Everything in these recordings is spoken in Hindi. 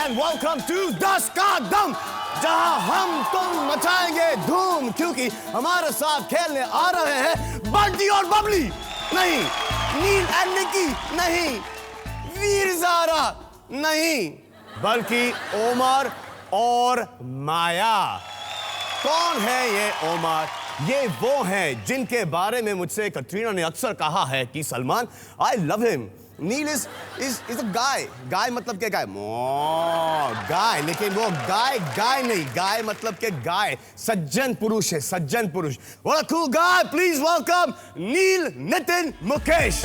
एंड वेलकम टू 10 का दम, जहां हम तुम मचाएंगे धूम, क्योंकि हमारे साथ खेलने आ रहे हैं बंटी और बबली नहीं, नील एंड निकी नहीं, वीर ज़ारा नहीं, बल्कि ओमर और माया। कौन है ये ओमर? ये वो हैं जिनके बारे में मुझसे कटरीना ने अक्सर कहा है कि Salman, I love him. Neel is a guy. Guy मतलब क्या? गाय गाय, लेकिन वो गाय नहीं, गाय मतलब के गाय सज्जन पुरुष है, सज्जन पुरुष। What a cool guy! Please welcome नील, नितिन, मुकेश।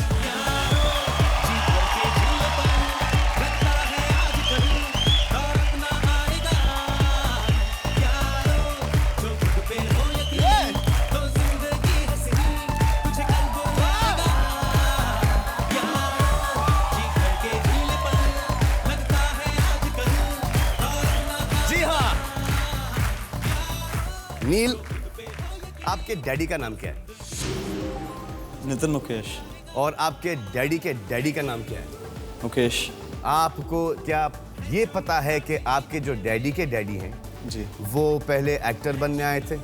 नील, आपके डैडी का नाम क्या है? नितिन मुकेश। और आपके डैडी के डैडी का नाम क्या है? मुकेश। आपको क्या ये पता है कि आपके जो डैडी के डैडी हैं जी, वो पहले एक्टर बनने आए थे?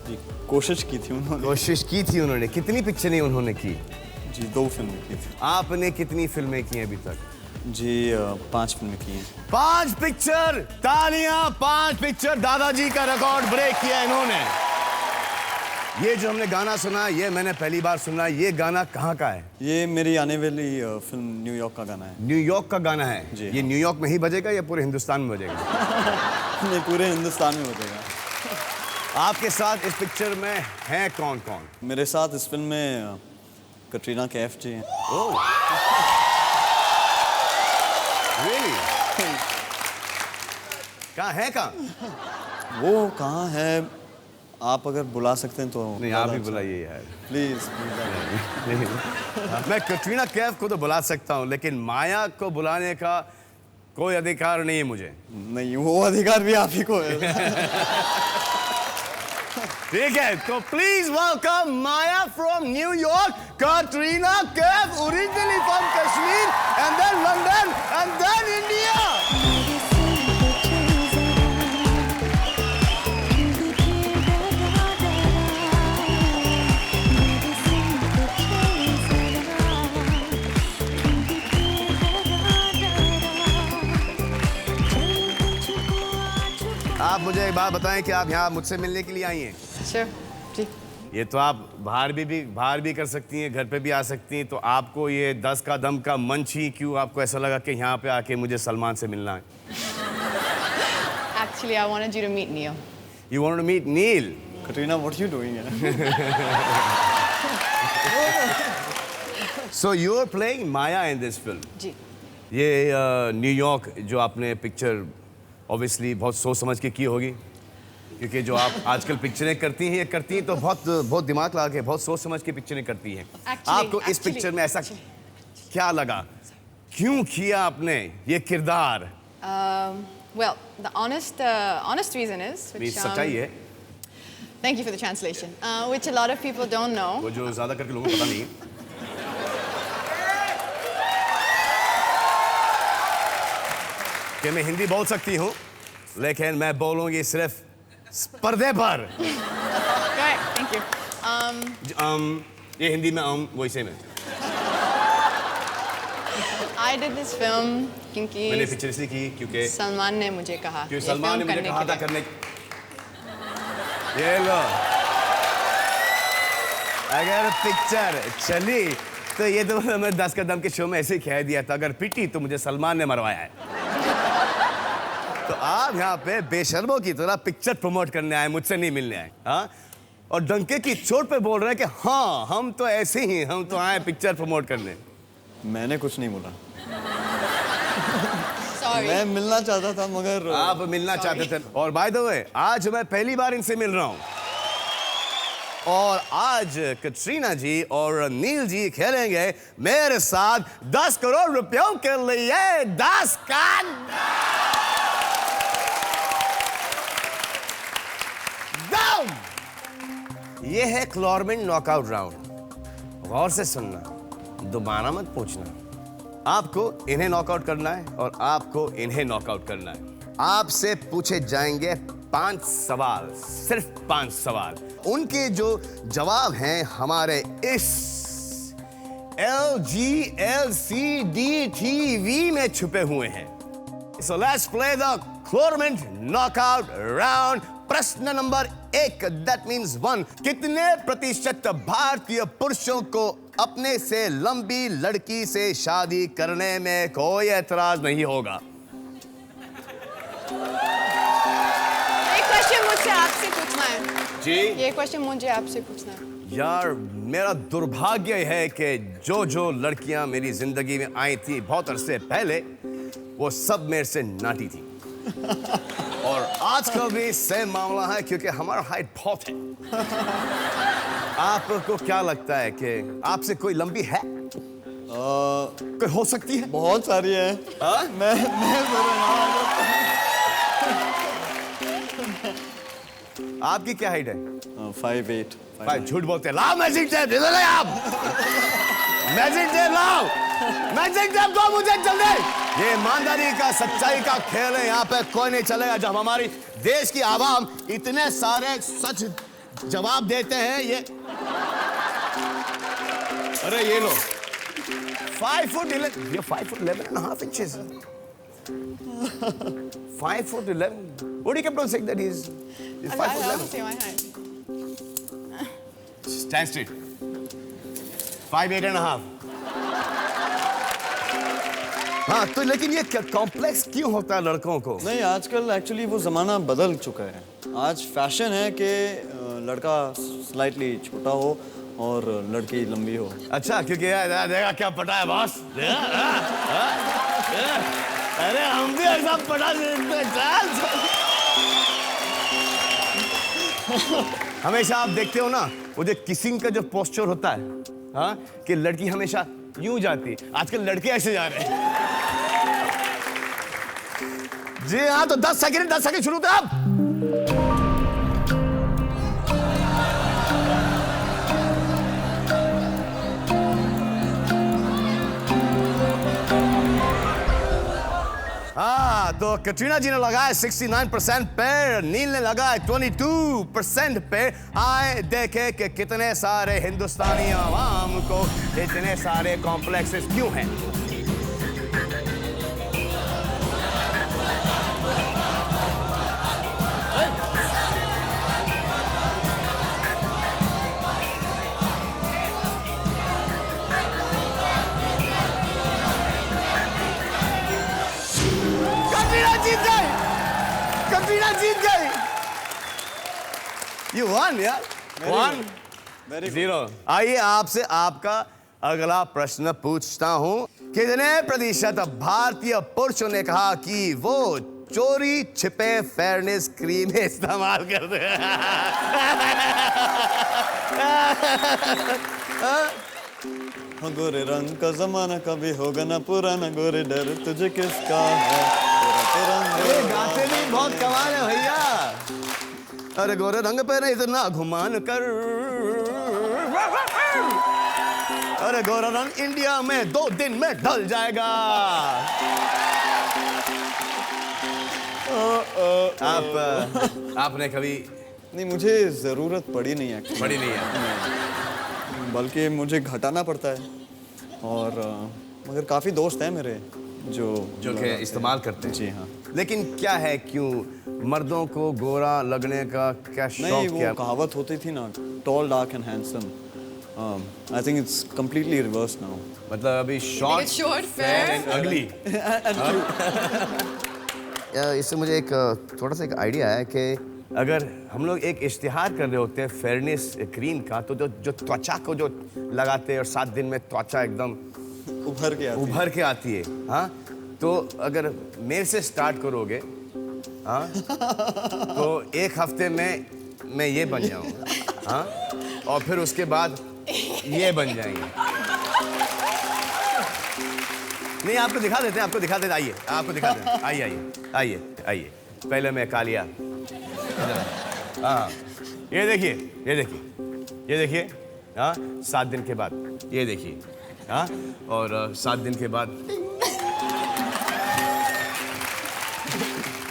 जी, कोशिश की थी उन्होंने। कोशिश की थी उन्होंने। कितनी पिक्चरें उन्होंने की? जी, 2 फिल्में की थी। आपने कितनी फिल्में की हैं अभी तक? जी, 5 फिल्में की हैं। 5 पिक्चर! तालियां! 5 पिक्चर! दादाजी का रिकॉर्ड ब्रेक किया इन्होंने। ये जो हमने गाना सुना, ये मैंने पहली बार सुना। ये गाना कहाँ का है? ये मेरी आने वाली फिल्म न्यूयॉर्क का गाना है। न्यूयॉर्क का गाना है जी, ये हाँ। न्यूयॉर्क में ही बजेगा या पूरे हिंदुस्तान में बजेगा? नहीं, पूरे हिंदुस्तान में बजेगा। आपके साथ इस पिक्चर में हैं कौन कौन? मेरे साथ इस फिल्म में कटरीना कैफ जी हैं। ओह, really? कहाँ है? कहाँ वो कहाँ है? आप अगर बुला सकते हैं तो। नहीं, आप ही बुलाइए यार, प्लीज। मैं कटरीना कैफ को तो बुला सकता हूँ, लेकिन माया को बुलाने का कोई अधिकार नहीं है मुझे। नहीं, वो अधिकार भी आप ही को है। ठीक है, तो please welcome Maya from New York, Katrina Kaif, originally from Kashmir and then London and then India. आप मुझे एक बात बताएं कि आप यहाँ मुझसे मिलने के लिए आई हैं? Sure, जी। ये तो आप बाहर भी कर सकती हैं, घर पे भी आ सकती हैं, तो आपको ये 10 का दम का मंच ही क्यों आपको ऐसा लगा कि यहाँ पे आके मुझे सलमान से मिलना है? Actually, I wanted you to meet Neil. You wanted to meet Neil? Katrina, what you doing? So you're playing Maya in this film? जी। ये न्यूयॉर्क जो आपने पिक्चर ऑब्वियसली बहुत सोच समझ के की होगी, क्योंकि जो आप आजकल पिक्चरें करती हैं तो बहुत दिमाग लगा के, बहुत सोच समझ के पिक्चरें करती हैं। आपको इस पिक्चर में ऐसा क्या लगा? क्यों किया आपने ये किरदार? Well, the honest reason is, which सच्चाई है, thank you for the translation, which a lot of people don't know. वो जो ज्यादा करके लोगों को पता नहीं। कि मैं हिंदी बोल सकती हूँ, लेकिन मैं बोलूँगी सिर्फ पर्दे पर। Correct, thank you. ये हिंदी में वैसे में। I did this film क्योंकि मैंने पिक्चर इसलिए की क्योंकि सलमान ने मुझे कहा। क्योंकि ये सलमान ने film मुझे कहा था के लिए। करने। ये लो, अगर पिक्चर चली तो ये तो मैं 10 का दम के शो में ऐसे ही कह दिया था, अगर पिटी तो मुझे सलमान ने मरवाया है। तो आप यहाँ पे बेशर्मों की तरह पिक्चर प्रमोट करने आए, मुझसे नहीं मिलने आए। हाँ, और डंके की चोट पे बोल रहे हैं कि हाँ हम तो ऐसे ही, हम तो आए पिक्चर प्रमोट करने। मैंने कुछ नहीं बोला। Sorry. मैं मिलना चाहता था, मगर आप मिलना चाहते थे। और बाय द वे, आज मैं पहली बार इनसे मिल रहा हूँ, और आज कटरीना जी और नील जी खेलेंगे मेरे साथ 10 करोड़ रुपयों के लिए 10 का दम। ये है क्लॉरमेंट नॉकआउट राउंड। गौर से सुनना, दोबारा मत पूछना। आपको इन्हें नॉकआउट करना है और आपको इन्हें नॉकआउट करना है। आपसे पूछे जाएंगे 5 सवाल, सिर्फ 5 सवाल। उनके जो जवाब हैं हमारे इस LGLCDTV में छुपे हुए हैं। So let's play the tournament knockout round. प्रश्न नंबर 1, that means 1. कितने प्रतिशत भारतीय पुरुषों को अपने से लंबी लड़की से शादी करने में कोई एतराज नहीं होगा? एक क्वेश्चन मुझसे आपसे पूछना है। जी ये क्वेश्चन मुझे आपसे पूछना है। यार, मेरा दुर्भाग्य है कि जो लड़कियां मेरी जिंदगी में आई थी बहुत अरसे पहले, वो सब मेरे से नाटी थी। और आजकल भी सेम मामला है, क्योंकि हमारा हाइट बहुत है। आपको क्या लगता है कि आपसे कोई लंबी है? कोई हो सकती है? बहुत सारी है। मैं आपकी क्या हाइट है? 5'8". भाई झूठ बोलते हैं। लाओ मैजिक टेप, दे दो आप। मैजिक टेप लाओ, मैजिक टेप दो मुझे जल्दी। ये ईमानदारी का, सच्चाई का खेल है, यहाँ पे कोई नहीं चलेगा। जब हमारी देश की आवाम इतने सारे सच जवाब देते हैं, ये अरे ये लो 5'11", ये 5'11.5 inches. 5'11". What do you keep on saying that he's I 5'11"? don't see my height. Stand straight. 5'8.5". हाँ, तो लेकिन ये कॉम्प्लेक्स क्यों होता है लड़कों को? नहीं, आजकल एक्चुअली वो ज़माना बदल चुका है। आज फैशन है कि लड़का स्लाइटली छोटा हो और लड़की लंबी हो। अच्छा, क्योंकि यार देखा क्या पटा है बॉस। अरे हम भी ऐसा पटा देते हैं। हमेशा आप देखते हो ना, वो जो किसिंग का जो पोस्चर होता है, हाँ, कि लड़की हमेशा यूं जाती, आजकल लड़के ऐसे जा रहे हैं। जी हाँ, तो 10 सेकंड शुरू थे आप। हाँ, तो कैटरीना जी ने लगाया 69% पे, नील ने लगाया 22% पे। आए देखे कि कितने सारे हिंदुस्तानी आवाम को इतने सारे कॉम्प्लेक्सेस क्यों हैं। कैटरीना जीत गई। You won यार। 1-0। आइए आपसे आपका अगला प्रश्न पूछता हूं। कितने प्रतिशत भारतीय पुरुषों ने कहा कि वो चोरी छिपे फेयरनेस क्रीम इस्तेमाल करते हैं? गोरे रंग का जमाना कभी होगा ना पुराना, गोरे डर तुझे किसका है, तेरा ये गाते भी बहुत कमाल है भैया। अरे गोरे रंग पे नहीं इतना घुमान कर, अरे गोरा रंग इंडिया में 2 दिन में ढल जाएगा। आपने कभी? नहीं, मुझे जरूरत पड़ी नहीं है। पड़ी नहीं है, बल्कि मुझे घटाना पड़ता है। और मगर काफ़ी दोस्त हैं मेरे जो कि इस्तेमाल करते हैं। जी हाँ। लेकिन क्या है, क्यों मर्दों को गोरा लगने का क्या शौक? नहीं, वो क्या कहावत होती थी ना, tall dark and handsome. I think it's completely reverse now. मतलब अभी short, It's short, fair, and अगली। इससे मुझे एक थोड़ा सा एक आइडिया है कि अगर हम लोग एक इश्तिहार कर रहे होते हैं फेयरनेस क्रीम का, तो जो त्वचा को जो लगाते हैं और 7 दिन में त्वचा एकदम उभर के आती है, हाँ, तो अगर मेरे से स्टार्ट करोगे, हाँ, तो 1 हफ्ते में मैं ये बन जाऊंगा, हाँ, और फिर उसके बाद ये बन जाएंगे। नहीं, आपको दिखा देते हैं, आइए, आपको दिखा देते हैं। आइए। पहले मैं कालिया, हाँ, ये देखिए, हाँ, 7 दिन के बाद ये देखिए, हाँ, और 7 दिन के बाद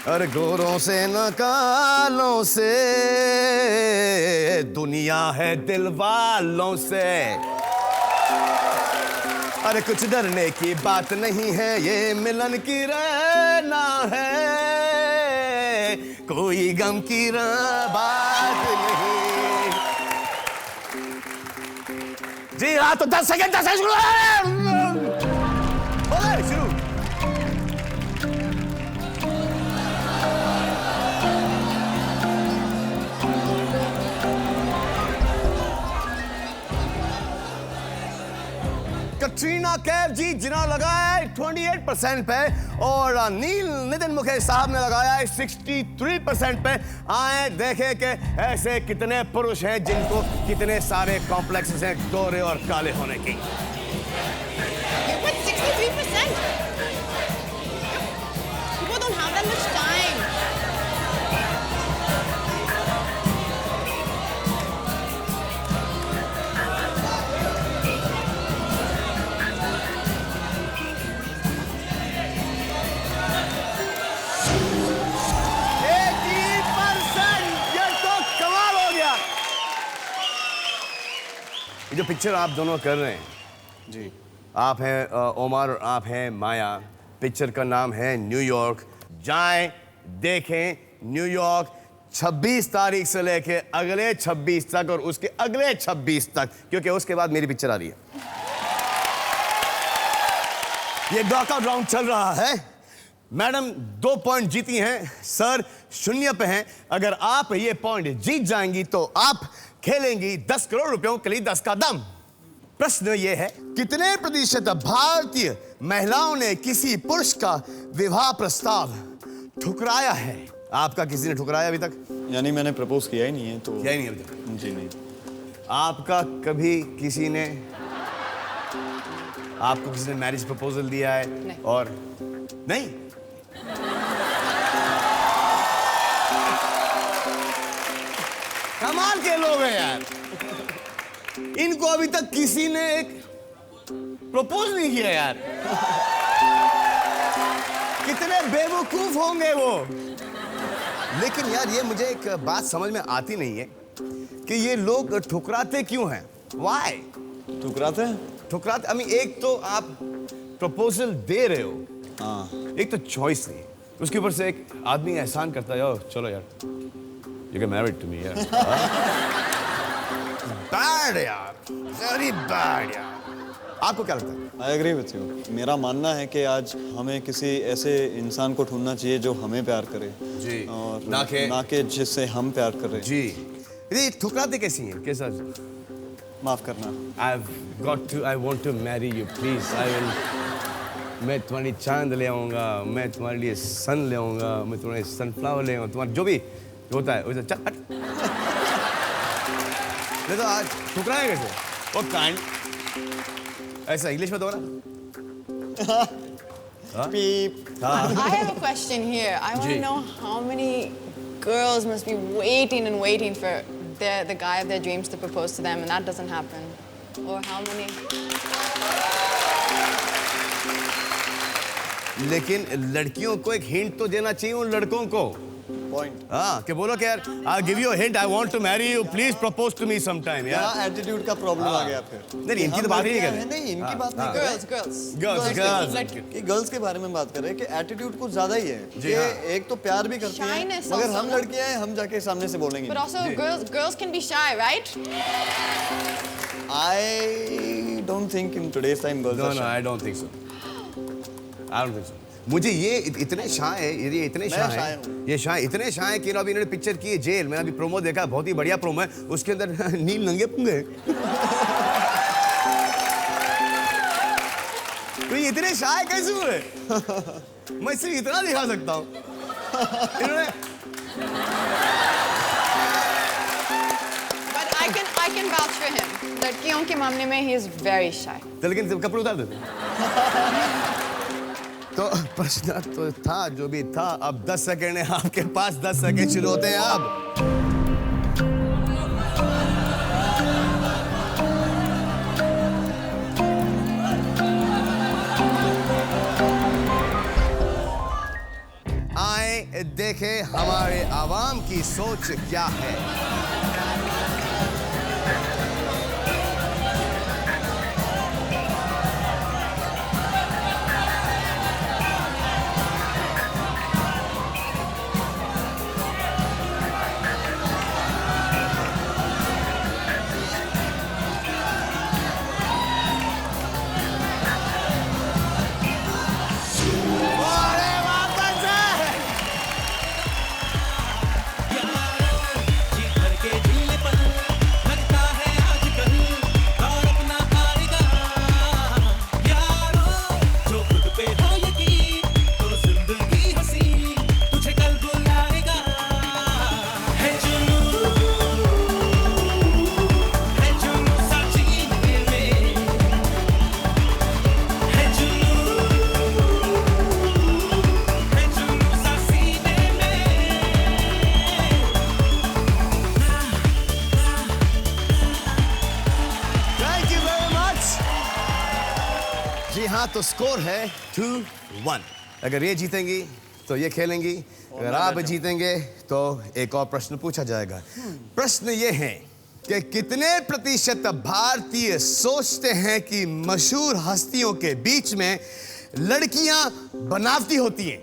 अरे गोरों से न कालों से दुनिया है दिल वालों से। अरे कुछ डरने की बात नहीं है, ये मिलन की रहना है, कोई गम की बात नहीं। जी हाँ, तो 10 सेकंड शुरू शुरू। कटरीना कैफ जी जिन्होंने लगाया है 28% पे, और नील नितिन मुकेश साहब ने लगाया है 63% पे। आए देखें कि ऐसे कितने पुरुष हैं जिनको कितने सारे कॉम्प्लेक्सेस हैं गोरे और काले होने की। 63%? People don't have that much time. ये जो पिक्चर आप दोनों कर रहे हैं जी, आप हैं ओमर और आप हैं माया। पिक्चर का नाम है न्यूयॉर्क। जाएं देखें न्यूयॉर्क 26 तारीख से लेके अगले 26 तक और उसके अगले 26 तक, क्योंकि उसके बाद मेरी पिक्चर आ रही है। ये नॉकआउट राउंड चल रहा है। मैडम 2 पॉइंट जीती हैं, सर 0 पे हैं। अगर आप ये पॉइंट जीत जाएंगी तो आप खेलेंगी 10 करोड़ रुपयों के लिए 10 का दम। प्रश्न ये है, कितने प्रतिशत भारतीय महिलाओं ने किसी पुरुष का विवाह प्रस्ताव ठुकराया है? आपका किसी ने ठुकराया अभी तक? यानी मैंने प्रपोज किया ही नहीं है तो। यही नहीं अभी तक? जी नहीं। आपका कभी किसी ने आपको किसी ने मैरिज प्रपोजल दिया है? नहीं। और नहीं? कमाल के लोग हैं यार, इनको अभी तक किसी ने एक प्रपोज नहीं किया यार। कितने बेवकूफ होंगे वो। लेकिन यार ये मुझे एक बात समझ में आती नहीं है कि ये लोग ठुकराते क्यों हैं? Why? ठुकराते हैं? ठुकराते एक तो आप प्रपोजल दे रहे हो, हाँ, एक तो चॉइस नहीं, उसके ऊपर से एक आदमी एहसान करता है, चलो यार you get married to me यार। बैड यार, वेरी बैड यार। आपको क्या लगता है? I agree with you. मेरा मानना है कि आज हमें किसी ऐसे इंसान को ढूंढना चाहिए जो हमें प्यार करे जी, और ना कि जिससे हम प्यार करें। जी। ये ठुकराते कैसी हैं? कैसा? माफ करना। I want to marry you, please. मैं तुम्हारी चांद ले आऊंगा, मैं तुम्हारे लिए सन ले आऊंगा, मैं तुम्हारे सनफ्लावर ले आऊंगा, तुम्हारा जो भी होता है वैसे। चल हट। नहीं तो आज ठुकराए कैसे? वो काइंड ऐसा इंग्लिश में दो ना। Beep. I have a question here. I want ji. to know how many girls must be waiting and waiting for the guy of their dreams to propose to them, and that doesn't happen. Or how many? लेकिन लड़कियों को एक हिंट तो देना चाहिए उन लड़कों को। पॉइंट। हाँ, कि बोलो कि यार I'll give you a hint, I want to marry you, please propose to me sometime यार। यहाँ एटीट्यूड का प्रॉब्लम आ गया फिर। नहीं, इनकी तो बात ही नहीं कर रहे। नहीं, इनकी बात नहीं कर रहे। Girls. Girls। कि गर्ल्स के बारे में बात कर रहे हैं कि एटीट्यूड कुछ ज्यादा ही है कि हाँ। एक तो प्यार भी करती हैं, Shyness मगर also, हम no? लड़कियां हैं, हम जाके सामने से बोलेंगे। But also, girls can be shy, right? I don't think in today's time girls No, are no, shy. I don't think so. I don't think so. मुझे ये इतने शाय है, ये इतने मैं शाय शाय हैं, हूँ। ये शाय इतने शाय हैं कि अभी इन्होंने पिक्चर की है जेल। मैंने अभी प्रोमो देखा, बहुत ही बढ़िया प्रोमो है। उसके अंदर नील नंगे पुंगे। तो ये इतने शाय कैसे हुए? मैं सिर्फ इतना दिखा सकता हूँ। इन्होंने But I can vouch for him. लड़कियों के मामले में he is very shy. तो लेकिन कपड़े उतार देते। तो प्रश्न तो था जो भी था। अब 10 सेकंड है आपके पास, 10 सेकंड शुरू होते हैं अब। देखें हमारे आवाम की सोच क्या है। जी हाँ, तो स्कोर है 2-1। अगर ये जीतेंगी तो ये खेलेंगी, अगर आप जीतेंगे तो एक और प्रश्न पूछा जाएगा। प्रश्न ये है कि कितने प्रतिशत भारतीय सोचते हैं कि मशहूर हस्तियों के बीच में लड़कियां बनावटी होती हैं?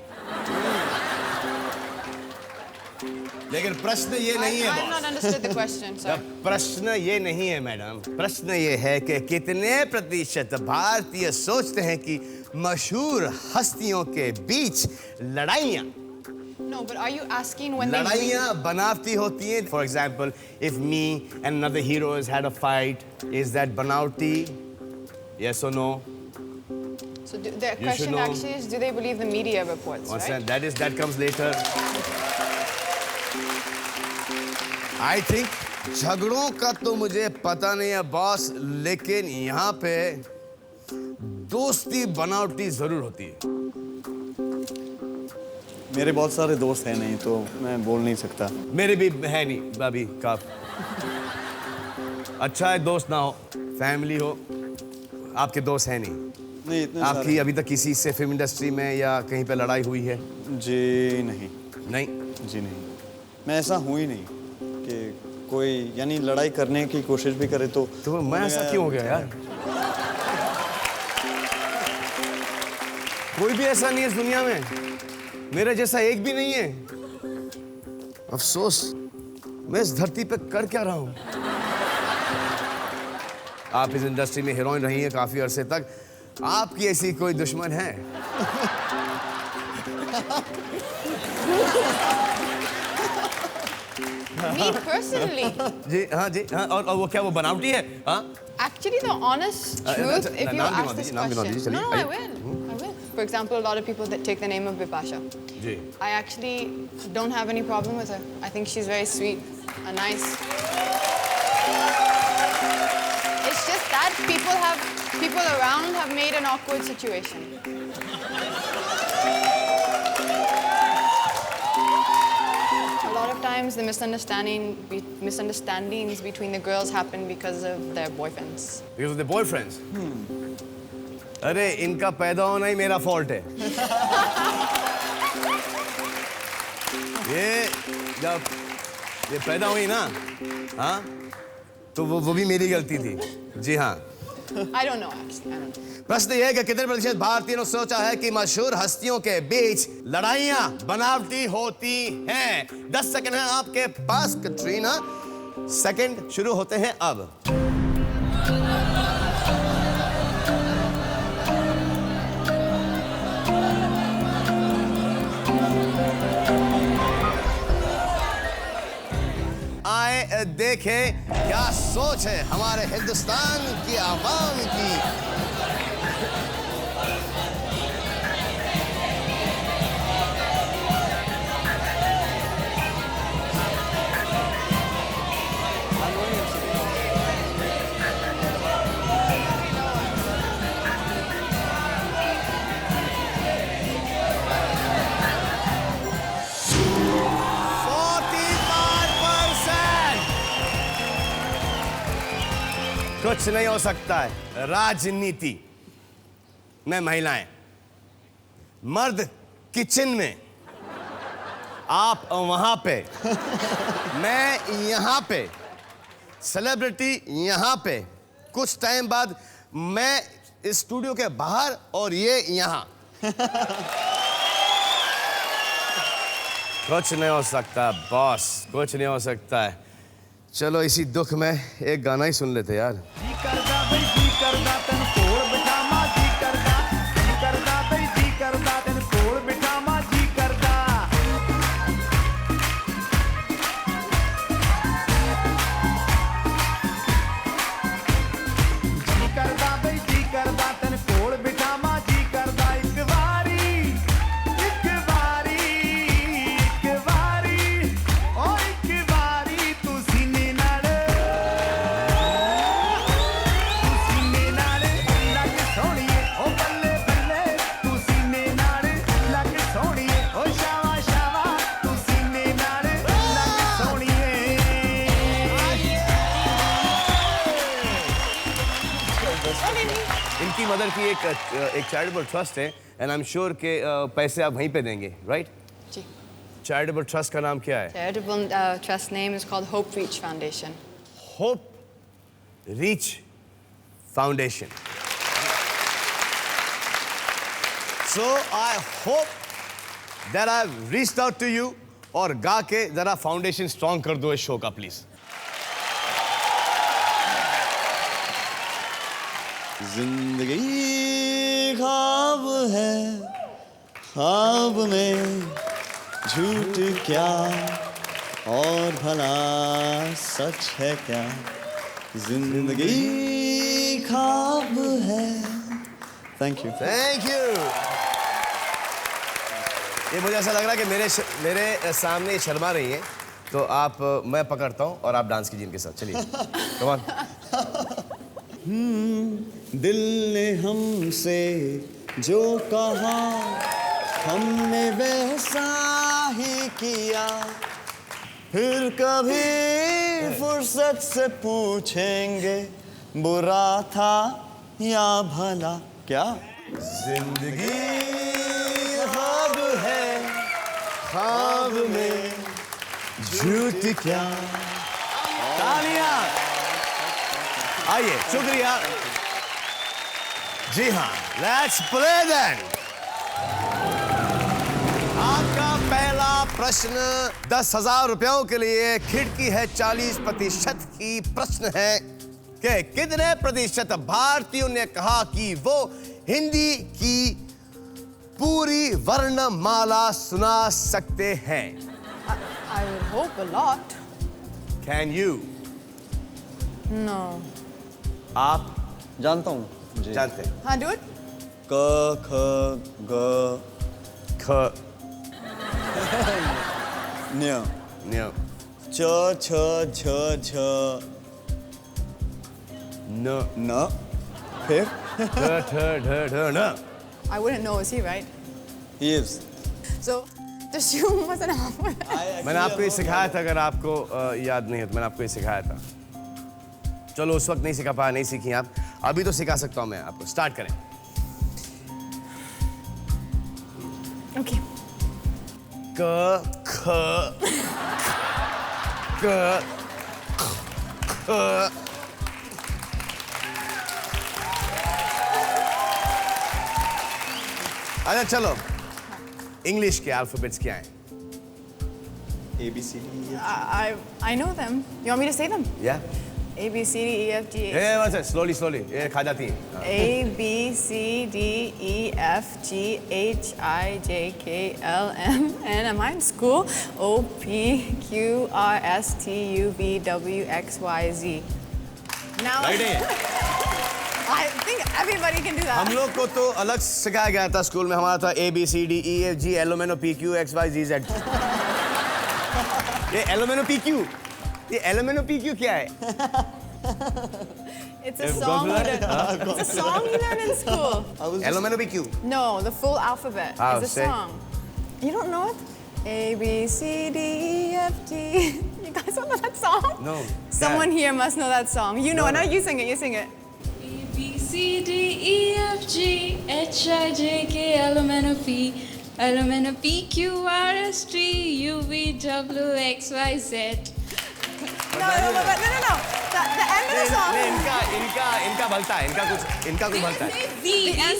लेकिन प्रश्न ये नहीं है। I've not understood the question, sir. प्रश्न ये नहीं है मैडम, प्रश्न ये है कि कितने प्रतिशत भारतीय सोचते हैं कि मशहूर हस्तियों के बीच लड़ाइयाँ No, but are you asking when they लड़ाइयाँ बनावटी होती हैं? For example, if me and another hero has had a fight, is that बनावटी? Yes or no? So the should question know. actually is, do they believe the media reports, What's right? that comes later. I think झगड़ों का तो मुझे पता नहीं है बॉस, लेकिन यहाँ पे दोस्ती बनावटी जरूर होती है। मेरे बहुत सारे दोस्त हैं नहीं, तो मैं बोल नहीं सकता। मेरे भी है नहीं भाभी का। अच्छा है दोस्त ना हो, फैमिली हो, आपके दोस्त है नहीं इतने आपकी सारे। अभी तक किसी से फिल्म इंडस्ट्री में या कहीं पे लड़ाई हुई है? जी नहीं। नहीं। जी नहीं, मैं ऐसा हूँ ही नहीं कि कोई यानी लड़ाई करने की कोशिश भी करे तो मैं ऐसा क्यों हो गया यार? कोई भी ऐसा नहीं है इस दुनिया में, मेरे जैसा एक भी नहीं है। अफसोस, मैं इस धरती पे कर क्या रहा हूं? आप इस इंडस्ट्री में हीरोइन रही हैं काफी अरसे तक, आपकी ऐसी कोई दुश्मन है? Me personally, जी हाँ, और वो क्या वो बनावटी है? हाँ? actually, the honest truth, if you नाम ask this नाम question, no, चलिए, I will. For example, a lot of people that take the name of Bipasha. Ji. I actually don't have any problem with her. I think she's very sweet and nice. It's just that people around have made an awkward situation. A lot of times the misunderstandings between the girls happen because of their boyfriends. Because of the boyfriends? अरे इनका पैदा होना ही मेरा फॉल्ट है। ये जब ये पैदा हुई ना, हाँ, तो वो भी मेरी गलती थी। जी हाँ। I don't know actually. I don't know. प्रश्न ये है कि कितने प्रतिशत भारतीयों ने सोचा है कि मशहूर हस्तियों के बीच लड़ाइयाँ बनावटी होती हैं? 10 सेकंड है आपके पास कटरीना। सेकंड शुरू होते हैं अब। आए देखें क्या सोच है हमारे हिंदुस्तान की आवाम की। कुछ नहीं हो सकता है राजनीति में महिलाएं, मर्द किचन में, आप वहां पे, मैं यहाँ पे, सेलिब्रिटी यहाँ पे, कुछ टाइम बाद मैं इस स्टूडियो के बाहर और ये यहाँ। कुछ नहीं हो सकता बॉस, कुछ नहीं हो सकता है। चलो इसी दुख में एक गाना ही सुन लेते यार। जी करदा बई जी करदा तन कोल बिठामा जी करदा बई जी करदा तन कोल बिठामा जी करदा बई जी करदा तन कोल बिठामा जी करदा एक वारी ओ एक वारी तू सीने नाल इनकी मदर की एक चैरिटेबल ट्रस्ट है एंड आई एम श्योर के पैसे आप वहीं पे देंगे, राइट? जी। चैरिटेबल ट्रस्ट का नाम क्या है? Charitable trust name is called Hope Reach Foundation. Hope Reach Foundation. So I hope that I reached out to you और गा के जरा फाउंडेशन स्ट्रॉन्ग कर दो इस शो का प्लीज। जिंदगी ख्वाब है, ख्वाब में झूठ क्या और भला सच है क्या। जिंदगी ख्वाब है। Thank you. Thank you. ये मुझे ऐसा लग रहा है कि मेरे सामने ये शर्मा रही हैं, तो आप मैं पकड़ता हूँ और आप डांस कीजिए इनके साथ। चलिए कम ऑन। दिल ने हमसे जो कहा हमने वैसा ही किया, फिर कभी फुर्सत से पूछेंगे बुरा था या भला क्या। जिंदगी ख्वाब है, ख्वाब में झूठ क्या। तालियां। आइए, शुक्रिया। जी हाँ, लेट्स प्ले देन। आपका पहला प्रश्न 10,000 रुपयों के लिए खिड़की है 40% की। प्रश्न है कि कितने प्रतिशत भारतीयों ने कहा कि वो हिंदी की पूरी वर्णमाला सुना सकते हैं? I would hope a lot. Can you? No. आप जानता हूँ जी। जानते हैं? Huh, do it? क ख ग ख न्य न्य च छ झ झ न न फिर ठ ठ ढ ढ न। I wouldn't know, is he right? he is। So, the shoe wasn't alphabet. मैंने आपको ये सिखाया था, अगर आपको याद नहीं है तो मैंने आपको ये सिखाया था। चलो उस वक्त नहीं सिखा पाया, नहीं सीखी आप, अभी तो सिखा सकता हूँ मैं आपको। स्टार्ट करें। Okay. क ख क ख। अच्छा चलो, इंग्लिश के अल्फाबेट्स क्या हैं? A B C D E I know them. You want me to say them? या A, B, C, D, E, F, G, H. ए बस स्लोली ये खा जाती है। A, B, C, D, E, F, G, H, I, J, K, L, M, N. Am I in school? O, P, Q, R, S, T, U, V, W, X, Y, Z. Now, right है। I think everybody can do that. हम लोग को तो अलग सिखाया गया था स्कूल में, हमारा था A B C D E F G L M N O P Q X Y Z Z। ये L M N O P Q, ये L M N O P Q क्या है? It's a song. It's a song you learn in school. L M N O P Q। No, the full alphabet Oh, is a say. song. You don't know it? A, B, C, D, E, F, G. You guys don't know that song? No. Someone here must know that song. You know No, it. no. No, you sing it. You sing it. A, B, C, D, E, F, G, H, I, J, K, L, M, N, O, P, L-M-N-O, P-Q-R-S-T, U-V-W-X-Y-Z. No. The end of the song. इनका भलता है, इनका कुछ भलता है। Z,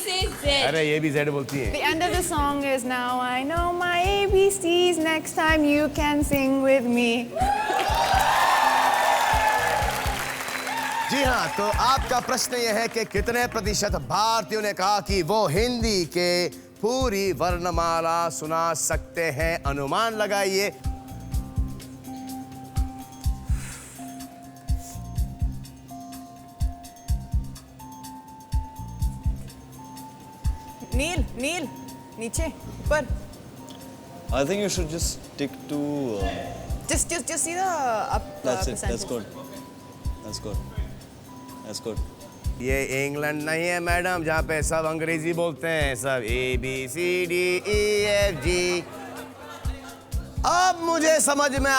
say Z. अरे ये भी Z बोलती है। The end of the song is now I know my ABCs. Next time you can sing with me. जी हाँ, तो आपका प्रश्न यह है कि कितने प्रतिशत भारतीयों ने कहा कि वो हिंदी के पूरी वर्णमाला सुना सकते हैं? अनुमान लगाइए। नील, नीचे, ऊपर. I think you should just stick to. Just see the up That's it. percentage. That's good. ये इंग्लैंड नहीं है मैडम, जहाँ पे सब अंग्रेजी बोलते हैं, सब ABCDEFG। अब मुझे समझ में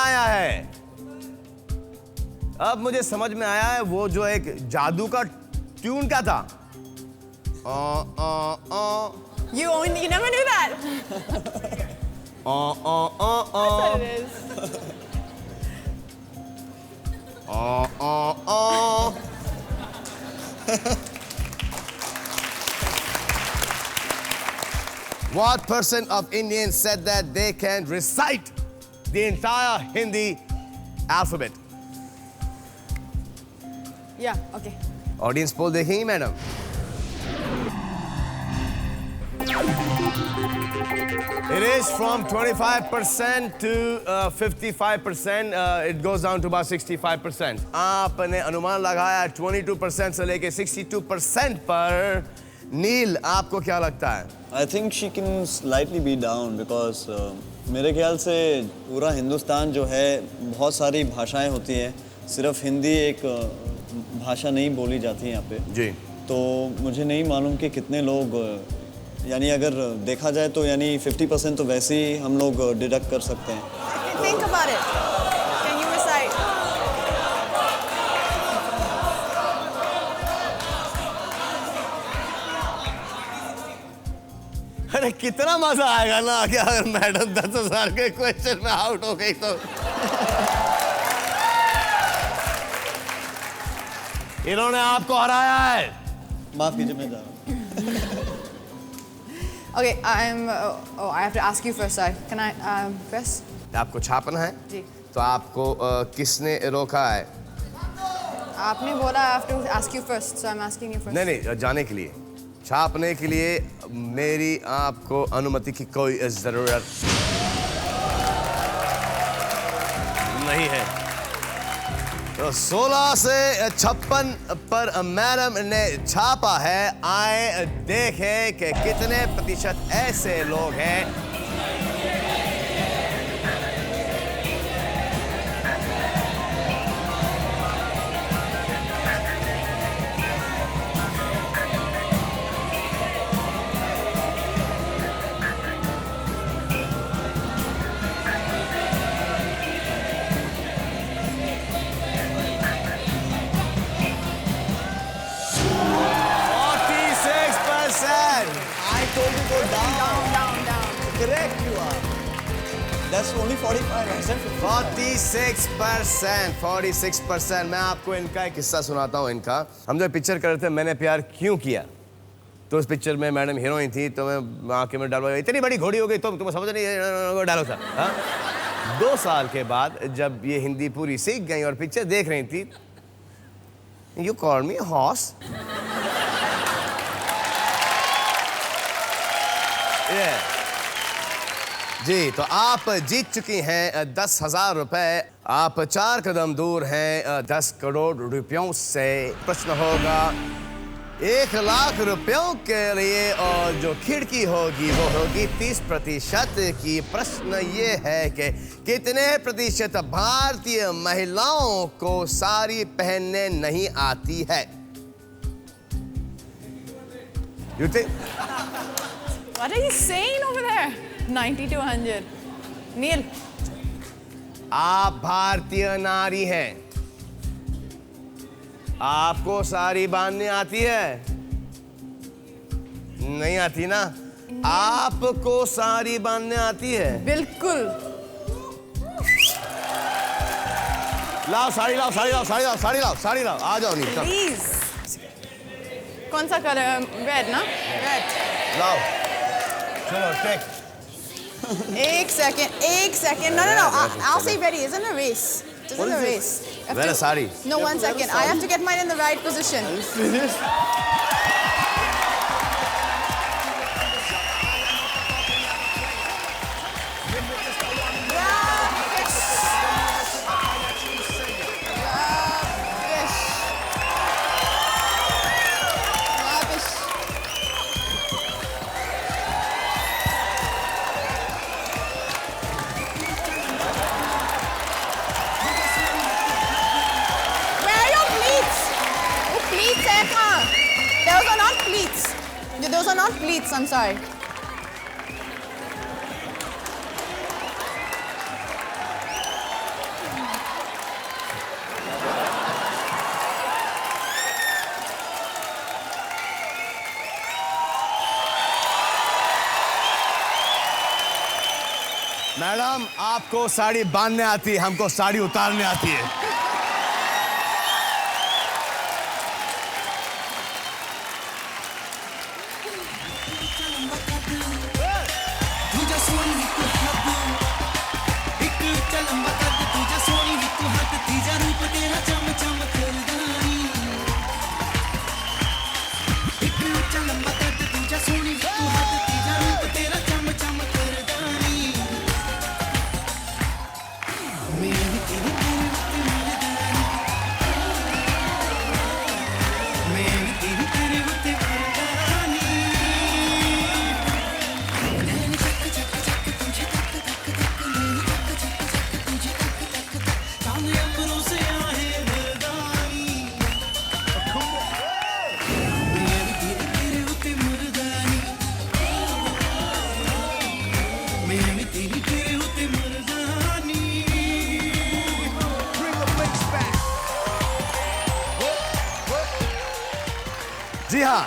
आया है, वो जो एक जादू का ट्यून क्या था? You never knew that. That's what it is. What percent of Indians said that they can recite the entire Hindi alphabet? Yeah, okay. Audience poll देखेंगी madam? It is from 25% to 55%. It goes down to about 65%. आपने अनुमान लगाया 22% से लेके 62% पर। नील, आपको क्या लगता है? I think she can slightly be down because मेरे ख्याल से पूरा हिंदुस्तान जो है बहुत सारी भाषाएं होती हैं, सिर्फ हिंदी एक भाषा नहीं बोली जाती है यहाँ पे जी। तो मुझे नहीं मालूम कि कितने लोग यानी अगर देखा जाए तो यानी 50% तो वैसे ही हम लोग डिडक्ट कर सकते हैं। Think about it. Can you recite? अरे कितना मजा आएगा ना कि अगर मैडम 10,000 के क्वेश्चन में आउट हो गई तो। इन्होंने आपको हराया है। माफ कीजिए, मैं जा रहा हूँ। Okay, I have to ask you first, sorry. Can I press? आपको छापना है? जी. तो आपको किसने रोका है? आपने बोला I have to ask you first, so I'm asking you first. नहीं, जाने के लिए, छापने के लिए मेरी आपको अनुमति की कोई जरूरत नहीं है। तो 16 से 56 पर मैडम ने छापा है। आए देखें कि कितने प्रतिशत ऐसे लोग हैं Correct you are. That's only 45%. 46%। मैं आपको इनका एक किस्सा सुनाता हूँ। इनका हम जब पिक्चर कर रहे थे मैंने प्यार क्यों किया, तो उस पिक्चर में मैडम हीरोइन थी, तो मैं आंखें में डालवा इतनी बड़ी घोड़ी हो गई तो तुम्हें समझ नहीं डालो था। हाँ? 2 साल के बाद जब ये हिंदी पूरी सीख गई और पिक्चर देख रही थी, यू कॉल मी हॉर्स। जी, तो आप जीत चुकी हैं 10,000 रुपए। आप 4 कदम दूर हैं 10 करोड़ रुपयों से। प्रश्न होगा 1 लाख रुपयों के लिए और जो खिड़की होगी वो होगी 30% की। प्रश्न ये है कि कितने प्रतिशत भारतीय महिलाओं को साड़ी पहनने नहीं आती है? You think? What are you saying over there? 90 to 100. Neil. आप भारतीय नारी हैं, आपको साड़ी बांधने आती है? नहीं आती ना? आपको साड़ी बांधने आती है? बिल्कुल। लाओ साड़ी लाओ, साड़ी लाओ, साड़ी लाओ, साड़ी लाओ, साड़ी लाओ, आ जाओ नीचे। प्लीज। कौन सा कलर? रेड ना? रेड। लाओ, चलो टेक। एक second. No. I'll say ready. Isn't a race. This is a race. Wear a sari. No, 1 second. I have to get mine in the right position. Serious? Those are not pleats, I'm sorry. Madam, आपको साड़ी बांधने आती है, हमको साड़ी उतारने आती है। जी हाँ,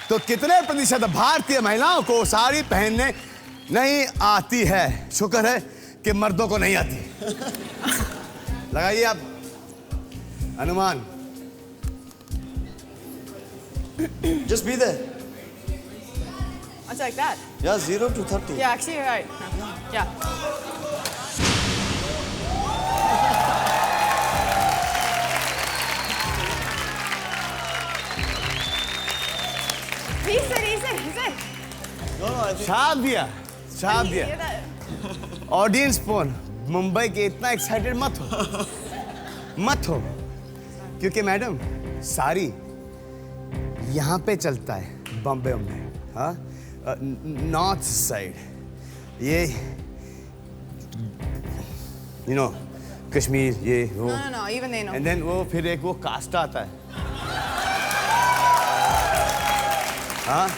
तो कितने प्रतिशत भारतीय महिलाओं को साड़ी पहनने नहीं आती है? शुक्र है कि मर्दों को नहीं आती। लगाइए आप अनुमान। Just be there. It's like that. Yeah, 0 to 30. Yeah, actually you're right. Yeah. He said. No, I think. छाप दिया। ऑडियंस फोन, मुंबई के इतना एक्साइटेड मत हो, क्योंकि मैडम साड़ी यहाँ पे चलता है बॉम्बे में, हाँ, नॉर्थ साइड, ये यू नो कश्मीर, ये वो, No, even they know. And then वो फिर एक वो कास्ट आता है, हाँ,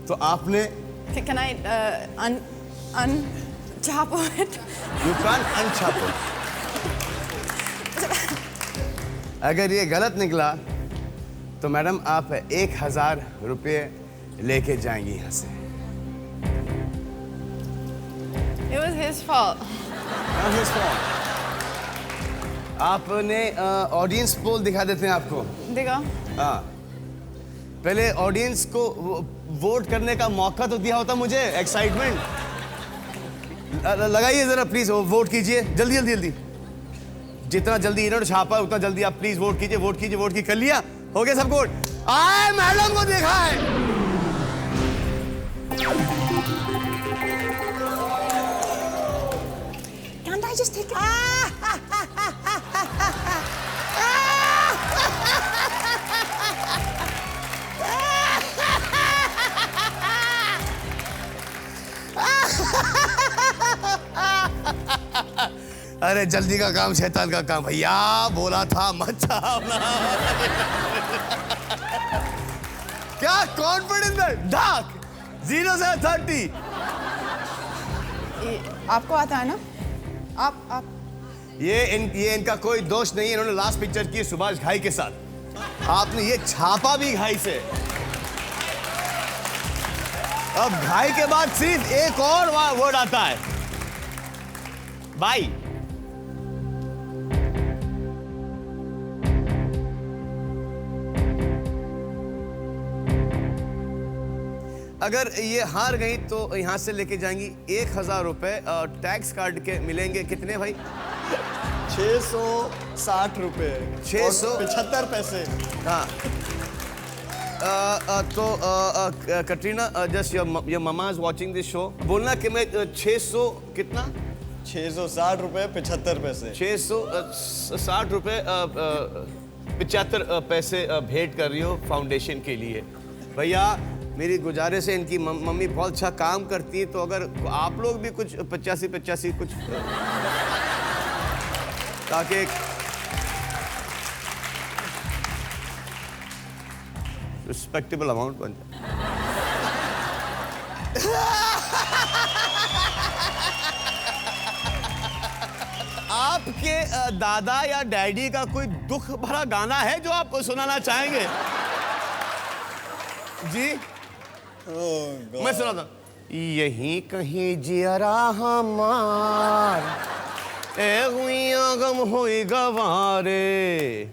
तो आपने Can I unchop it? You can't unchop it. अगर ये गलत निकला तो मैडम आप 1000 रुपये लेके जाएंगी यहाँ से। It was his fault. Not his fault. आपने ऑडियंस पोल दिखा देते हैं आपको। देखो। हाँ, पहले ऑडियंस को वोट करने का मौका तो दिया होता मुझे, एक्साइटमेंट। लगाइए जरा प्लीज, वोट कीजिए जल्दी। जितना जल्दी इन्होंने छापा उतना जल्दी आप प्लीज वोट कीजिए। कर लिया? हो गया सब वोट? आए, मैडम को देखा है। Can't I just take it? अरे जल्दी का काम शैतान का काम, भैया बोला था मत छापना। क्या कॉन्फिडेंस है? डाक 0 से 30। आपको आता है ना? आप ये इनका कोई दोष नहीं है, इन्होंने लास्ट पिक्चर की सुभाष घाई के साथ, आपने ये छापा भी घाई से। अब भाई के बाद सिर्फ एक और वर्ड आता है, भाई। अगर ये हार गई तो यहाँ से लेके जाएंगी 1000 रुपए टैक्स काट के मिलेंगे। कितने भाई? 660 रुपए 675 पैसे। हाँ। तो Katrina, just your mama is watching this show. बोलना कि मैं 600 कितना? 660 रुपए 75 पैसे। 660 रुपए 75 पैसे भेंट कर रही हो फाउंडेशन के लिए। भैया मेरी गुजारिश है, इनकी मम्मी बहुत अच्छा काम करती है, तो अगर आप लोग भी कुछ 85 कुछ ताकि रिस्पेक्टेबल अमाउंट बन जाए। आपके दादा या डैडी का कोई दुख भरा गाना है जो आप सुनाना चाहेंगे? जी मैं सुनाता हूं। यहीं कहीं जियरा हमार हुइया गम हुई गवारे,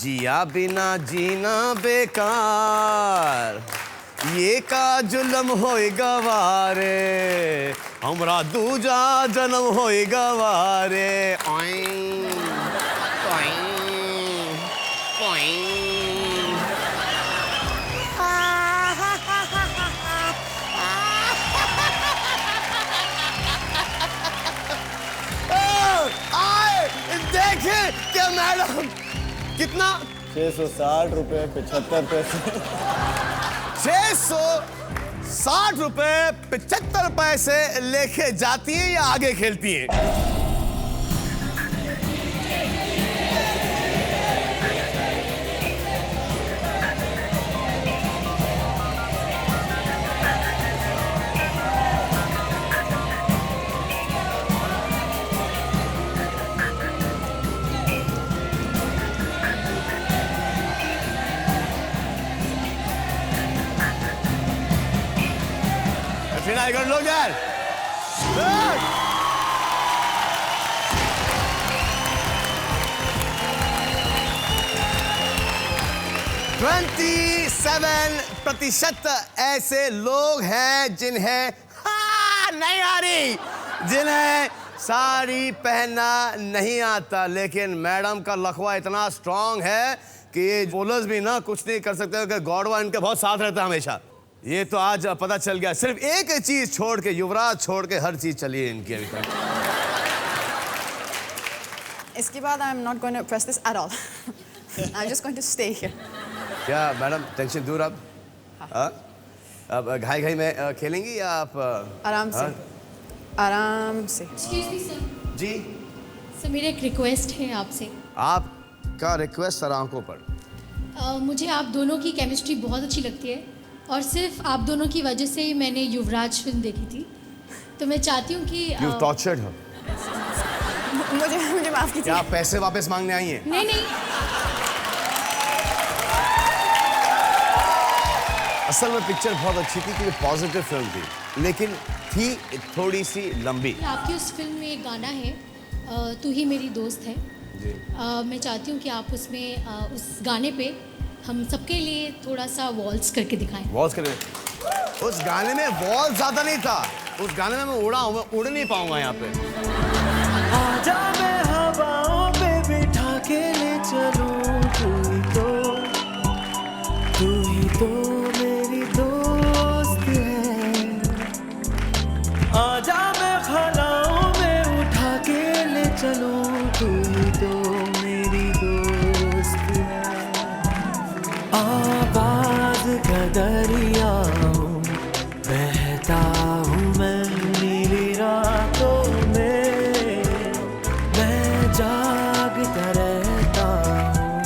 जिया बिना जीना बेकार, ये का जुलम होई गवारे, हमरा दूजा जन्म होई गवारे। ओइं, ओइं, ओइं। देखें क्या मैडम, कितना? 660 रुपए 75 पैसे। 660 रुपए 75 पैसे लेके जाती है या आगे खेलती है? I got look at. Look. 27% ऐसे लोग हैं जिन्हें नहीं आ रही, जिन्हें साड़ी पहनना नहीं आता। लेकिन मैडम का लखवा इतना स्ट्रांग है कि ये बोलर्स भी ना कुछ नहीं कर सकते, कि गॉडवा इनके बहुत साथ रहता है हमेशा। ये तो आज पता चल गया। सिर्फ एक चीज छोड़ के, युवराज छोड़ के हर चीज चली है इनकी अभी तक। इसके बाद I am not going to press this at all. I am just going to stay here. क्या मैडम टेंशन दूर अब? हाँ? अब घाई में खेलेंगी या आप आराम से? आराम से। Excuse me sir. जी सर मेरा एक रिक्वेस्ट है आपसे। आपका रिक्वेस्ट सर आंखों पर। मुझे आप दोनों की केमिस्ट्री बहुत अच्छी लगती है और सिर्फ आप दोनों की वजह से ही मैंने युवराज फिल्म देखी थी, तो मैं चाहती हूँ कि यू टॉर्चर्ड हर। मुझे माफ कीजिए। क्या आप पैसे वापस मांगने आई हैं? नहीं। असल में पिक्चर बहुत अच्छी थी क्योंकि पॉजिटिव फिल्म थी, लेकिन थी थोड़ी सी लंबी। आपकी उस फिल्म में एक गाना है, तू ही मेरी दोस्त है जी। मैं चाहती हूँ कि आप उसमें उस गाने पे हम सबके लिए थोड़ा सा वॉल्स करके दिखाएं। वॉल्स करें? उस गाने में वॉल्स ज्यादा नहीं था, उस गाने में मैं उड़ नहीं पाऊंगा यहाँ पे। आजा मैं हवाओं पे बिठा के ले चलूं, तू ही तो मेरी दोस्त है। आजा मैं खलाओं में उठा के ले चलूं, तू ही तो मेरी दोस्त है। आवाज का दरिया हूँ, बहता हूँ मैं नीली रातों में, मैं जागता रहता हूँ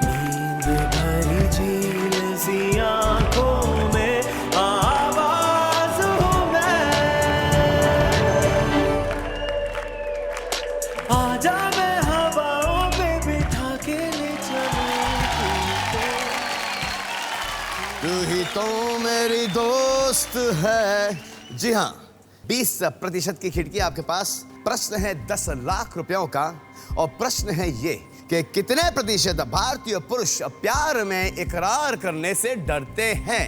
नींद भरी झील सी आँखों में। आवाज हूँ मैं, आजा मैं हवाओं पे बिठा के ले चलूं, तू ही तो मेरी दोस्त दोस्त है। जी हाँ, 20% की खिड़की आपके पास। प्रश्न है 10 लाख रुपयों का और प्रश्न है ये कि कितने प्रतिशत भारतीय पुरुष प्यार में इकरार करने से डरते हैं?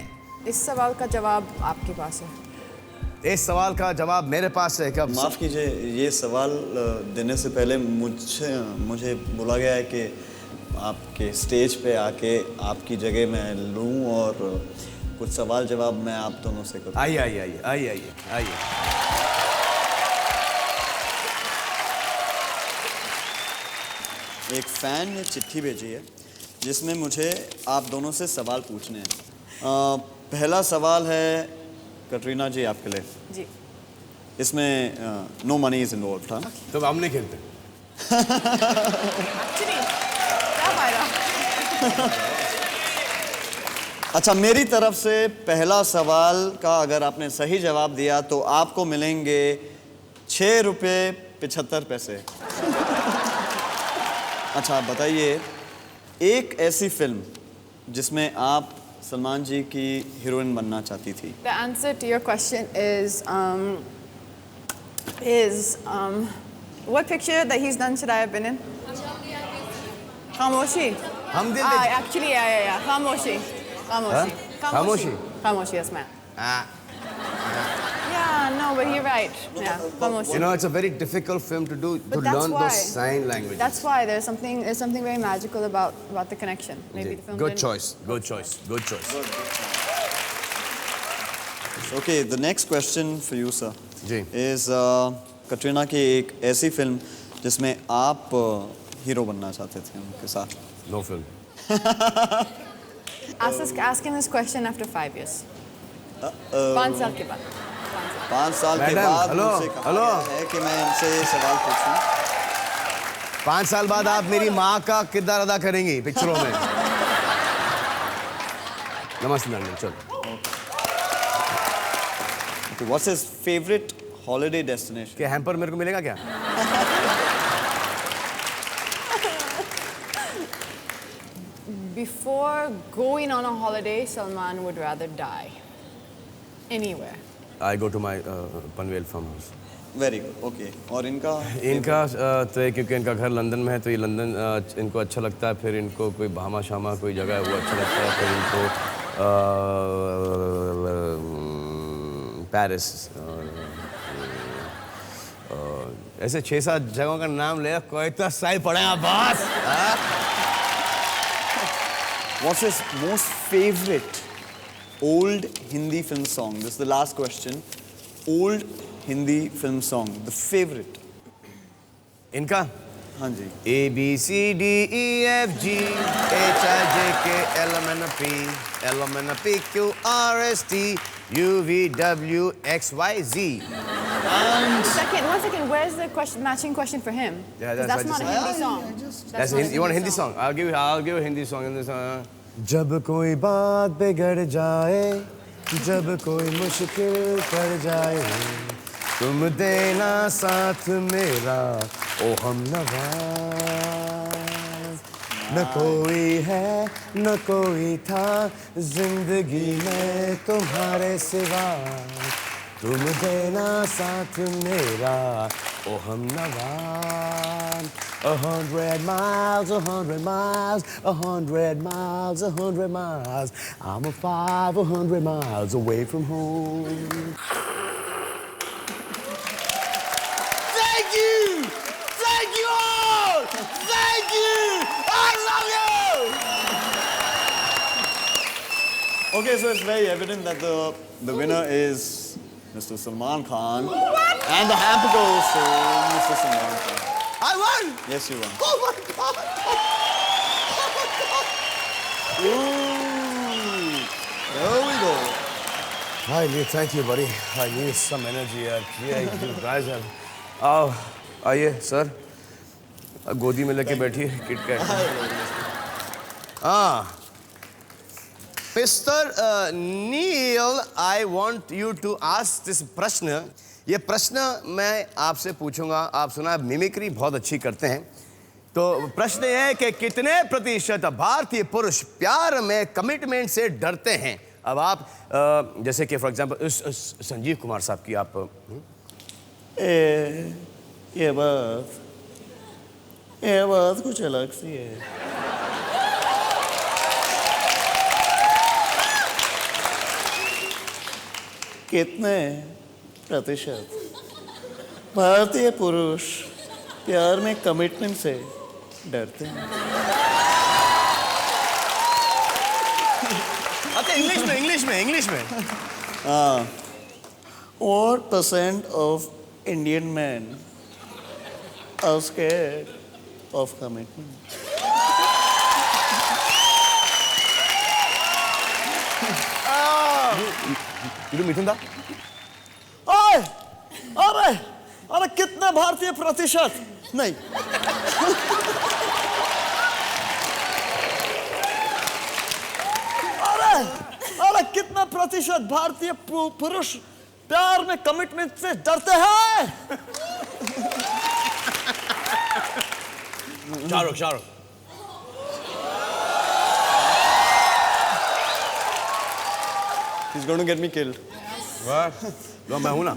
इस सवाल का जवाब आपके पास है। इस सवाल का जवाब मेरे पास है। कब? माफ़ कीजिए, ये सवाल देने से पहले मुझे बोला गया है कि आपके स्टेज पे आके आपकी जगह मैं लूं और कुछ सवाल जवाब मैं आप दोनों से करूं। आइए आइए आइए आइए आइए आइए। एक फ़ैन ने चिट्ठी भेजी है जिसमें मुझे आप दोनों से सवाल पूछने हैं। पहला सवाल है कटरीना जी आपके लिए। जी। इसमें नो मनी इज़ इन्वॉल्व था। तो हम नहीं खेलते। Actually, क्या फायदा? अच्छा, मेरी तरफ से पहला सवाल का अगर आपने सही जवाब दिया तो आपको मिलेंगे 6 रुपये 75 पैसे। अच्छा बताइए, एक ऐसी फिल्म जिसमें आप सलमान जी की हीरोइन बनना चाहती थी। The answer to your question is what picture that he's done should I have been in? Khamoshi. हम दिल दे- Actually, yeah. Khamoshi. Huh? Khamoshi? Khamoshi, yes, ma'am. Ah. Yeah, no, but you're right. Yeah, Khamoshi. You know, it's a very difficult film to do, But to that's learn why. those sign languages. That's why there's something very magical about the connection. Maybe the film Good didn't- choice, good choice, good choice. Okay, the next question for you, sir, ji. is Katrina की एक ऐसी फिल्म जिसमें आप हीरो बनना चाहते थे उनके साथ। No film. Ask him this question after 5 years. 5 साल के बाद. 5 साल के Madam, बाद hello, मुझसे कहा hello. गया है कि मैं इनसे ये सवाल पूछूं। 5 साल बाद आप मेरी माँ का किरदार अदा करेंगी पिक्चरों में। नमस्ते नानी, चलो। Okay, what's his favorite holiday destination? क्या हैम्पर मेरे को मिलेगा क्या? Before going on a holiday, Salman would rather die. Anywhere. I go to my Panvel farm house. Very good. Okay. और इनका इनका तो है क्योंकि इनका घर लंदन में है तो ये लंदन इनको अच्छा लगता है। फिर इनको कोई भामा शामा कोई जगह है वो अच्छा लगता है। फिर इनको पेरिस ऐसे 6-7 जगहों का नाम ले। कोई तो सही पड़े आप बस। What's his most favorite old Hindi film song? This is the last question. Old Hindi film song, the favorite. इनका हाँ जी। A B C D E F G H I J K L M N O P Q R S T U V W X Y Z. One second. Where's the matching question for him? Yeah, 'Cause that's that's not a what I Hindi song. That's not you want a Hindi song? I'll give you a Hindi song. जब कोई बात बिगड़ जाए, जब कोई मुश्किल पड़ जाए, तुम देना साथ मेरा ओ हम नवाज। न कोई है न कोई था जिंदगी में तुम्हारे सिवा, तुम देना साथ मेरा ओ हम Nawaz. 100 miles, 100 miles, 100 miles, 100 miles. I'm a 500 miles away from home. Thank you! Thank you all! Thank you! I love you! Okay, so it's very evident that the winner is Mr. Salman Khan. What? And the hamper goes to Mr. Salman Khan. I won! Yes, you won. Oh my God! Oh my God! Ooh, there we go. Thank you, buddy. I need some energy. Yeah, you guys have. आओ, आइए सर। गोदी में लेके बैठिए किटकैट। हाँ। Mr. Neil, I want you to ask this प्रश्न। ये प्रश्न मैं आपसे पूछूंगा। आप सुना मिमिक्री बहुत अच्छी करते हैं। तो प्रश्न ये है कि कितने प्रतिशत भारतीय पुरुष प्यार में कमिटमेंट से डरते हैं? अब आप जैसे कि फॉर एग्जांपल संजीव कुमार साहब की आप ये बात कुछ अलग सी है। कितने प्रतिशत भारतीय पुरुष प्यार में कमिटमेंट से डरते हैं? अच्छा इंग्लिश में What percent of Indian men are scared of commitment? You do मिथुन दा? अरे कितने भारतीय प्रतिशत नहीं अरे कितना प्रतिशत भारतीय पुरुष प्यार में कमिटमेंट से डरते हैं? Shahrukh He's going to get me killed. वाह लो मैं हूं ना।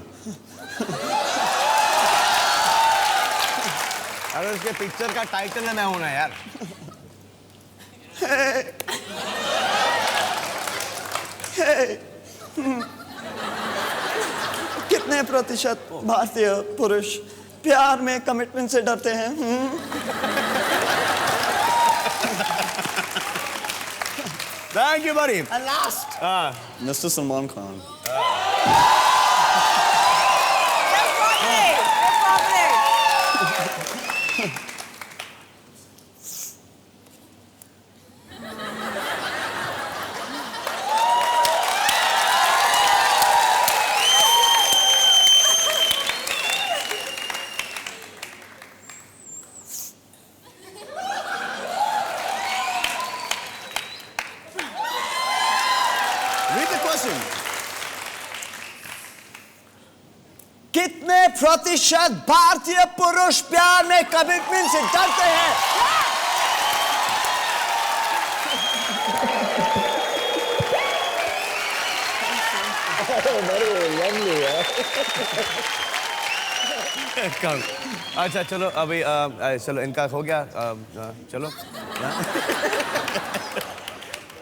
अरे उसके पिक्चर का टाइटल है मैं हूं ना यार। कितने प्रतिशत भारतीय पुरुष प्यार में कमिटमेंट से डरते हैं? Thank you buddy. And last, Mr. Salman Khan. Read the question. कितने प्रतिशत भारतीय पुरुष प्यार में कमिटमेंट से डरते हैं? कम अच्छा चलो अभी चलो इनका हो गया चलो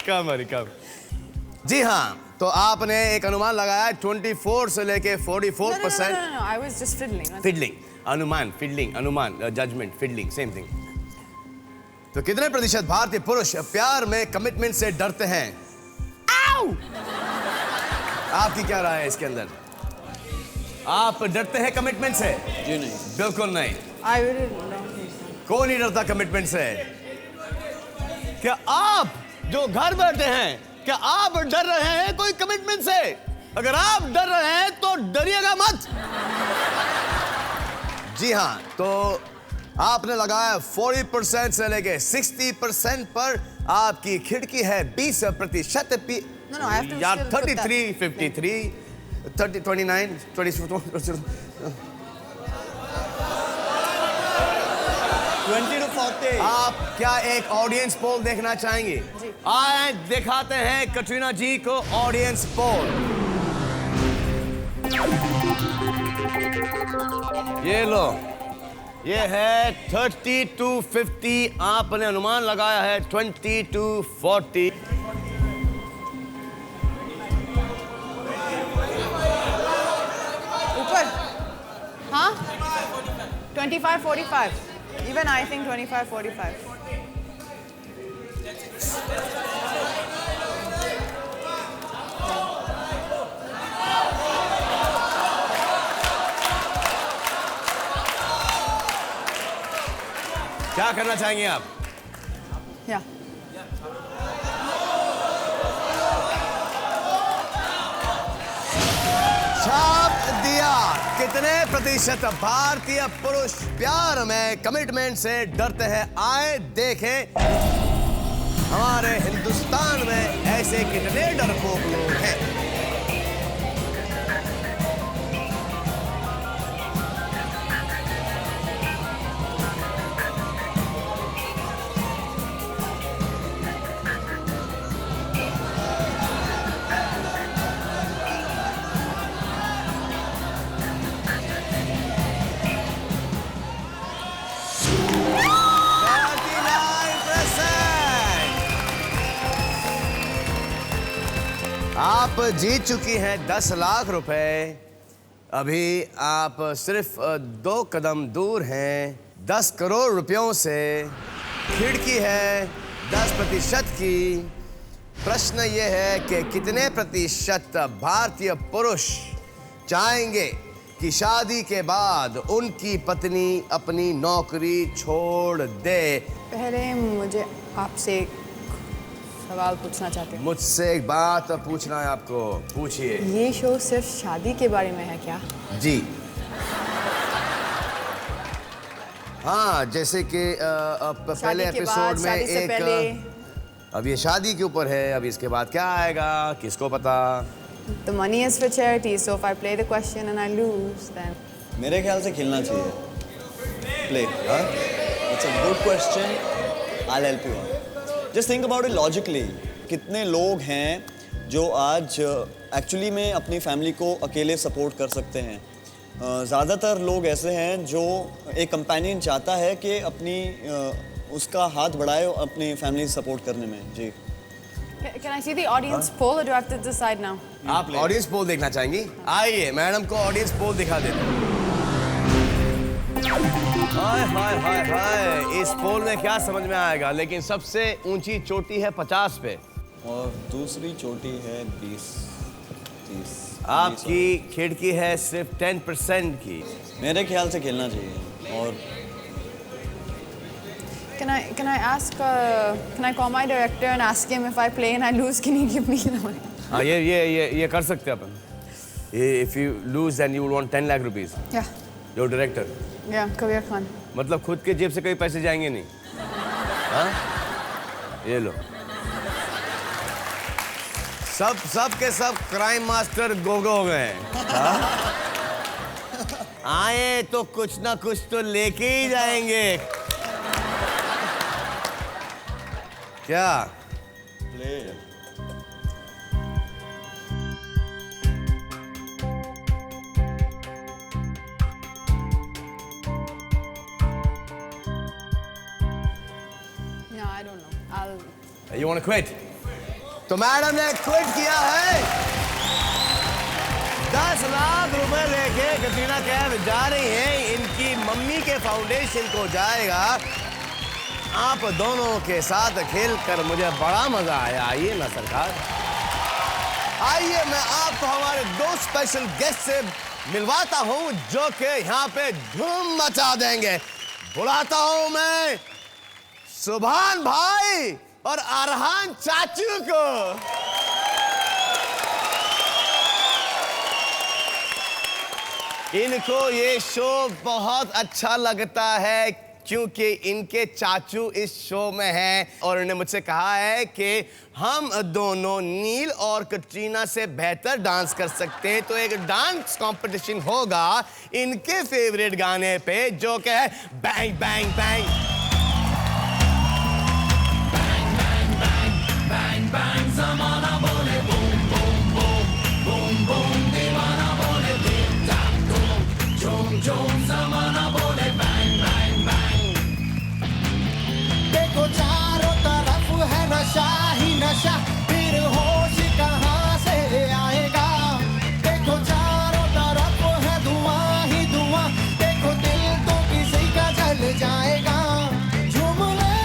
कम जी हाँ तो आपने एक अनुमान लगाया 24 से लेके 44%। No, I was just fiddling. Fiddling अनुमान जजमेंट फिडलिंग सेम थिंग। तो कितने प्रतिशत भारतीय पुरुष प्यार में कमिटमेंट से डरते हैं? आओ! आपकी क्या राय है इसके अंदर? आप डरते हैं कमिटमेंट से? जी नहीं। बिल्कुल नहीं। I really don't think so. कौन नहीं डरता कमिटमेंट से? क्या आप जो घर बैठे हैं क्या आप डर रहे हैं कोई कमिटमेंट से? अगर आप डर रहे हैं तो डरिएगा मत। जी हाँ तो आपने लगाया 40% से लेके 60% पर आपकी खिड़की है 20%। No, I have to यार still put that. 33, 53, 30, 29, 24, 20 to 40. आप क्या एक ऑडियंस पोल देखना चाहेंगे? आए दिखाते हैं कटरीना जी को ऑडियंस पोल। ये लो ये है 30 to 50। आपने अनुमान लगाया है 20 to 40। ऊपर हाँ 25-45 even I think 25-45 क्या करना चाहेंगे आप? yeah छाप दिया। कितने प्रतिशत भारतीय पुरुष प्यार में कमिटमेंट से डरते हैं? आए देखें हमारे हिंदुस्तान में ऐसे कितने डरपोक लोग हैं। आप जीत चुकी हैं 10 लाख रुपए। अभी आप सिर्फ 2 कदम दूर हैं 10 करोड़ रुपयों से। खिड़की है 10% की। प्रश्न ये है कि कितने प्रतिशत भारतीय पुरुष चाहेंगे कि शादी के बाद उनकी पत्नी अपनी नौकरी छोड़ दे। पहले मुझे आपसे एक सवाल पूछना चाहती हूँ। मुझसे एक बात पूछना है आपको, पूछिए। ये शो सिर्फ शादी के बारे में है क्या? जी हाँ, जैसे कि पहले शादी के एपिसोड बाद, में शादी से पहले। अब ये शादी के ऊपर है, अब इसके बाद क्या आएगा किसको पता। The money is for charity, so if I play the question and I lose, then मेरे ख्याल से खेलना चाहिए। Play. It's a good question. I help you out. Just think about it logically. कितने लोग हैं जो आज एक्चुअली में अपनी फैमिली को अकेले सपोर्ट कर सकते हैं? ज़्यादातर लोग ऐसे हैं जो एक कंपेनियन चाहता है कि अपनी उसका हाथ बढ़ाए अपनी फैमिली सपोर्ट करने में। जी। can I see the audience poll or do I have to decide now? आप ऑडियंस पोल देखना चाहेंगी? आइए मैडम को ऑडियंस पोल दिखा देते हैं। हाय हाय हाय हाय, इस पोल में क्या समझ में आएगा, लेकिन सबसे ऊंची चोटी है 50 पे और दूसरी चोटी है 20-30। आपकी खिड़की है सिर्फ 10% की। मेरे ख्याल से खेलना चाहिए। और Can I ask? Can I call my director and ask him if I play and I lose, can he give me the money? हाँ, ये कर सकते हैं अपन। If you lose then you will want 10 lakh rupees. Yeah, Your director. yeah, Kabir Khan. मतलब खुद के जेब से कई पैसे जाएंगे नहीं। हाँ? ये लो। सब के सब क्राइम मास्टर गोगो हो गए हैं। हाँ? आए तो कुछ ना कुछ तो लेके ही जाएंगे। क्या? Play. No, I don't know. I'll. You want to quit? तो मैडम ने क्विट किया है। 10 लाख रुपए लेके कतरीना कैफ जा रही हैं। इनकी मम्मी के फाउंडेशन को जाएगा। आप दोनों के साथ खेलकर मुझे बड़ा मजा आया। आइए ना सरकार, आइए मैं आपको हमारे 2 स्पेशल गेस्ट से मिलवाता हूं जो कि यहाँ पे धूम मचा देंगे। बुलाता हूं मैं सुभान भाई और अरहान चाचू को। इनको ये शो बहुत अच्छा लगता है क्योंकि इनके चाचू इस शो में हैं और उन्होंने मुझसे कहा है कि हम दोनों नील और कटरीना से बेहतर डांस कर सकते हैं, तो एक डांस कंपटीशन होगा इनके फेवरेट गाने पे जो कि है bang bang bang. Bang bang ज़माना बोले boom boom boom boom boom दीवाना बोले टिक टाक टूम झूम झूम ज़माना बोले बैंग बैंग बैंग। देखो चारों तरफ है नशा ही नशा, फिर होश कहाँ से आएगा। देखो चारों तरफ है धुआं ही धुआं, देखो दिल तो किसी का जल जाएगा। झूम ले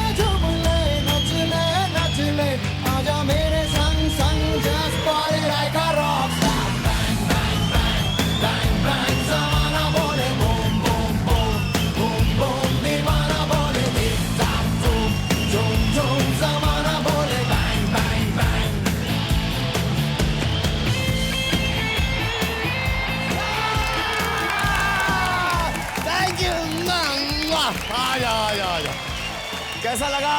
नच ले नच ले, आजा मेरे संग संग, just party like a rock star। Bang bang bang bang bang ज़माना बोले boom boom boom boom boom दीवाना बोले टिक टाक टूम झूम झूम ज़माना बोले bang bang bang। Thank you. आजा। कैसा लगा?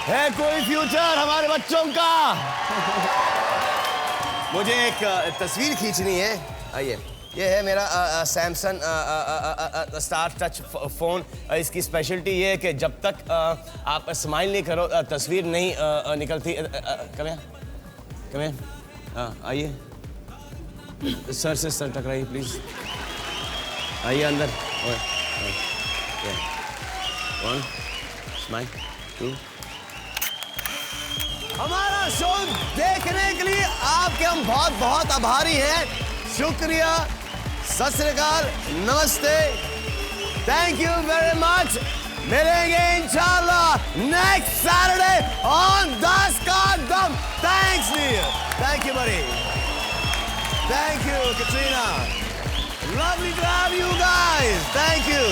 है कोई फ्यूचर हमारे बच्चों का? मुझे एक तस्वीर खींचनी है। आइए, ये है मेरा सैमसंग स्टार टच फोन। इसकी स्पेशलिटी ये है कि जब तक आप स्माइल नहीं करो तस्वीर नहीं निकलती। कम आइए, सर से सर टकराइए प्लीज। आइए अंदर। 1 स्माइल 2 हमारा शो देखने के लिए आपके हम बहुत बहुत आभारी हैं। शुक्रिया, सत श्री अकाल, नमस्ते, थैंक यू वेरी मच। मिलेंगे इंशाल्लाह नेक्स्ट सैटरडे ऑन 10 का दम। थैंक्स नील, थैंक यू बड़ी, thank you Katrina, lovely to have you guys, thank you।